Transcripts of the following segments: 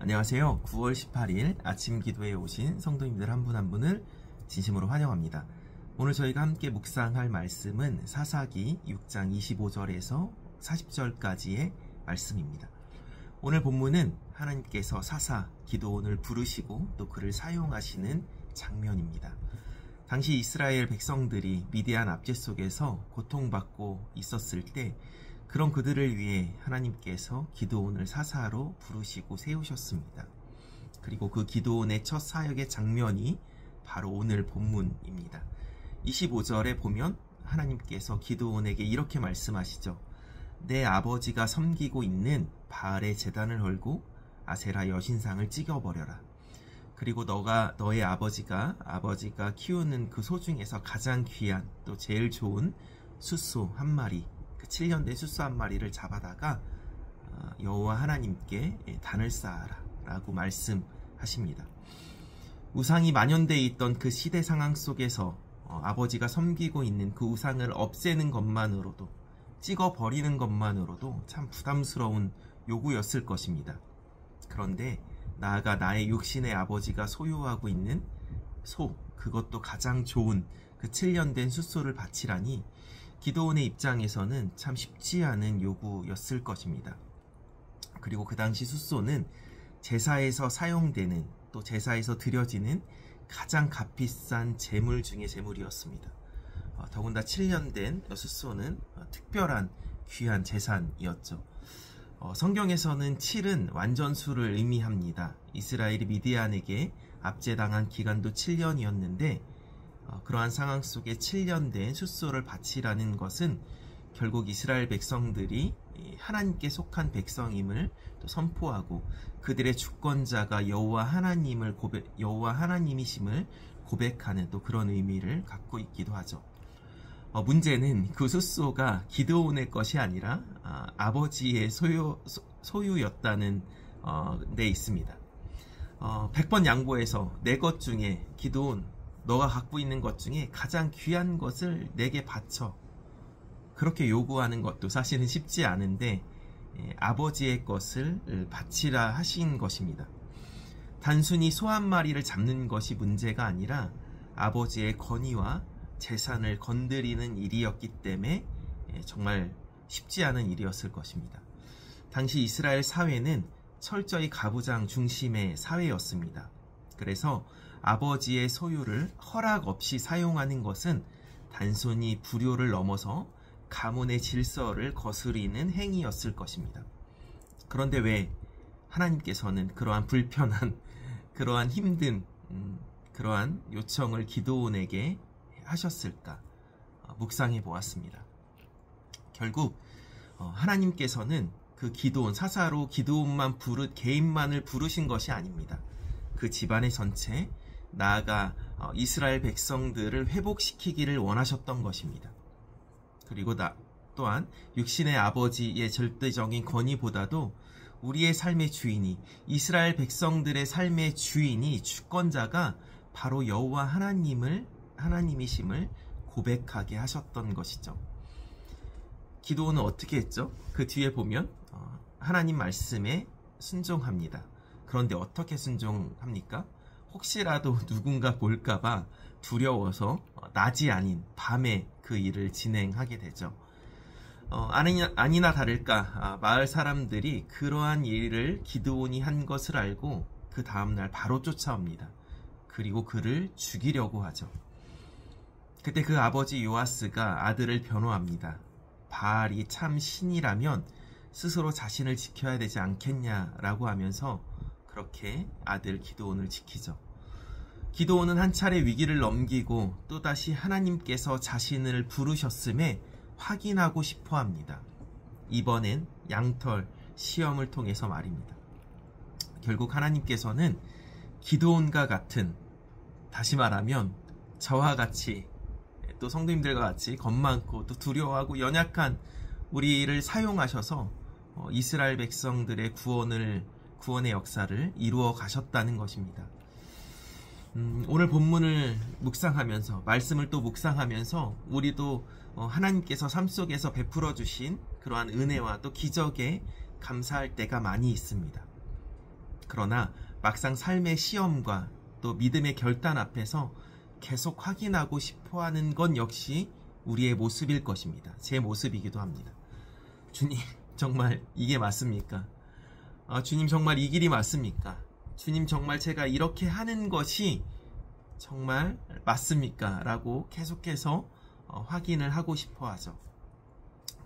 안녕하세요. 9월 18일 아침 기도에 오신 성도님들 한 분 한 분을 진심으로 환영합니다. 오늘 저희가 함께 묵상할 말씀은 사사기 6장 25절에서 40절까지의 말씀입니다. 오늘 본문은 하나님께서 사사 기드온을 부르시고 또 그를 사용하시는 장면입니다. 당시 이스라엘 백성들이 미디안 압제 속에서 고통받고 있었을 때 그런 그들을 위해 하나님께서 기드온을 사사로 부르시고 세우셨습니다. 그리고 그 기드온의 첫 사역의 장면이 바로 오늘 본문입니다. 25절에 보면 하나님께서 기드온에게 이렇게 말씀하시죠. 내 아버지가 섬기고 있는 바알의 제단을 헐고 아세라 여신상을 찍어버려라. 그리고 너의 아버지가 키우는 그 소 중에서 가장 귀한 또 제일 좋은 숫소 한 마리, 그 7년 된 숫소 한 마리를 잡아다가 여호와 하나님께 단을 쌓아라 라고 말씀하십니다. 우상이 만연되어 있던 그 시대 상황 속에서 아버지가 섬기고 있는 그 우상을 없애는 것만으로도, 찍어버리는 것만으로도 참 부담스러운 요구였을 것입니다. 그런데 나아가 나의 육신의 아버지가 소유하고 있는 소, 그것도 가장 좋은 그 7년 된 숫소를 바치라니 기드온의 입장에서는 참 쉽지 않은 요구였을 것입니다. 그리고 그 당시 숫소는 제사에서 사용되는 또 제사에서 드려지는 가장 값비싼 제물 중의 제물이었습니다. 더군다나 7년 된 숫소는 특별한 귀한 재산이었죠. 성경에서는 7은 완전수를 의미합니다. 이스라엘이 미디안에게 압제당한 기간도 7년이었는데 그러한 상황 속에 7년 된 숫소를 바치라는 것은 결국 이스라엘 백성들이 하나님께 속한 백성임을 또 선포하고 그들의 주권자가 여호와 하나님이심을 고백하는 또 그런 의미를 갖고 있기도 하죠. 문제는 그 숫소가 기드온의 것이 아니라 아버지의 소유였다는 데 있습니다. 100번 양보해서 내 것 중에 기드온 너가 갖고 있는 것 중에 가장 귀한 것을 내게 바쳐, 그렇게 요구하는 것도 사실은 쉽지 않은데 아버지의 것을 바치라 하신 것입니다. 단순히 소 한 마리를 잡는 것이 문제가 아니라 아버지의 권위와 재산을 건드리는 일이었기 때문에 정말 쉽지 않은 일이었을 것입니다. 당시 이스라엘 사회는 철저히 가부장 중심의 사회였습니다. 그래서 아버지의 소유를 허락 없이 사용하는 것은 단순히 불효를 넘어서 가문의 질서를 거스리는 행위였을 것입니다. 그런데 왜 하나님께서는 그러한 불편한, 그러한 힘든, 그러한 요청을 기드온에게 하셨을까? 묵상해 보았습니다. 결국 하나님께서는 그 기드온, 사사로 기드온만 개인만을 부르신 것이 아닙니다. 그 집안의 전체, 나아가 이스라엘 백성들을 회복시키기를 원하셨던 것입니다. 그리고 또한 육신의 아버지의 절대적인 권위보다도 우리의 삶의 주인이, 이스라엘 백성들의 삶의 주인이, 주권자가 바로 여호와 하나님이심을 고백하게 하셨던 것이죠. 기드온은 어떻게 했죠? 그 뒤에 보면 하나님 말씀에 순종합니다. 그런데 어떻게 순종합니까? 혹시라도 누군가 볼까봐 두려워서 낮이 아닌 밤에 그 일을 진행하게 되죠. 아니나 다를까 마을 사람들이 그러한 일을 기드온이 한 것을 알고 그 다음날 바로 쫓아옵니다. 그리고 그를 죽이려고 하죠. 그때 그 아버지 요아스가 아들을 변호합니다. 바알이 참 신이라면 스스로 자신을 지켜야 되지 않겠냐라고 하면서 그렇게 아들 기드온을 지키죠. 기드온은 한 차례 위기를 넘기고 또다시 하나님께서 자신을 부르셨음에 확인하고 싶어 합니다. 이번엔 양털 시험을 통해서 말입니다. 결국 하나님께서는 기드온과 같은, 다시 말하면 저와 같이, 또 성도님들과 같이 겁 많고 또 두려워하고 연약한 우리를 사용하셔서 이스라엘 백성들의 구원의 역사를 이루어 가셨다는 것입니다. 오늘 본문을 묵상하면서, 말씀을 또 묵상하면서 우리도 하나님께서 삶 속에서 베풀어 주신 그러한 은혜와 또 기적에 감사할 때가 많이 있습니다. 그러나 막상 삶의 시험과 또 믿음의 결단 앞에서 계속 확인하고 싶어 하는 건 역시 우리의 모습일 것입니다. 제 모습이기도 합니다. 주님, 정말 이게 맞습니까? 주님, 정말 이 길이 맞습니까? 주님, 정말 제가 이렇게 하는 것이 정말 맞습니까? 라고 계속해서 확인을 하고 싶어 하죠.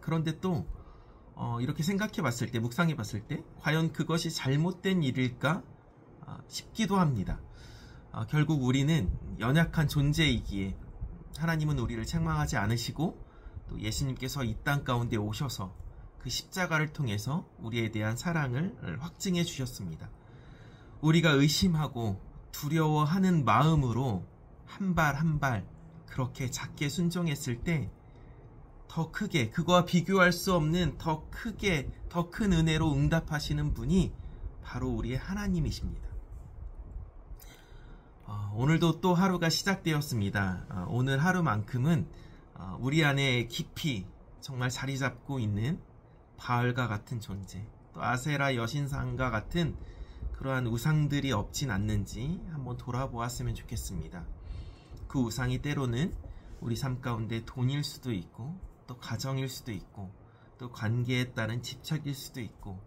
그런데 또 이렇게 생각해 봤을 때, 묵상해 봤을 때 과연 그것이 잘못된 일일까 싶기도 합니다. 결국 우리는 연약한 존재이기에 하나님은 우리를 책망하지 않으시고 또 예수님께서 이 땅 가운데 오셔서 그 십자가를 통해서 우리에 대한 사랑을 확증해 주셨습니다. 우리가 의심하고 두려워하는 마음으로 한 발 한 발 그렇게 작게 순종했을 때 더 크게, 그거와 비교할 수 없는 더 크게, 더 큰 은혜로 응답하시는 분이 바로 우리의 하나님이십니다. 오늘도 또 하루가 시작되었습니다. 오늘 하루만큼은 우리 안에 깊이 정말 자리 잡고 있는 바알과 같은 존재, 또 아세라 여신상과 같은 그러한 우상들이 없진 않는지 한번 돌아보았으면 좋겠습니다. 그 우상이 때로는 우리 삶 가운데 돈일 수도 있고, 또 가정일 수도 있고, 또 관계에 따른 집착일 수도 있고,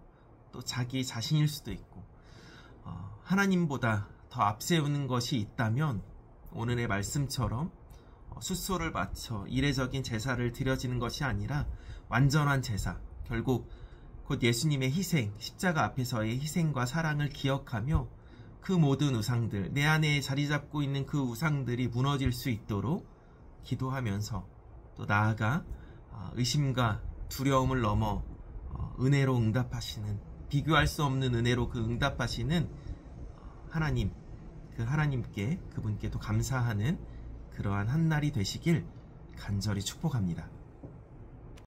또 자기 자신일 수도 있고, 하나님보다 더 앞세우는 것이 있다면 오늘의 말씀처럼 숫소를 바쳐 이례적인 제사를 드려지는 것이 아니라 완전한 제사, 결국 곧 예수님의 희생, 십자가 앞에서의 희생과 사랑을 기억하며 그 모든 우상들, 내 안에 자리 잡고 있는 그 우상들이 무너질 수 있도록 기도하면서 또 나아가 의심과 두려움을 넘어 은혜로 응답하시는, 비교할 수 없는 은혜로 그 응답하시는 하나님, 그 하나님께, 그분께도 감사하는 그러한 한 날이 되시길 간절히 축복합니다.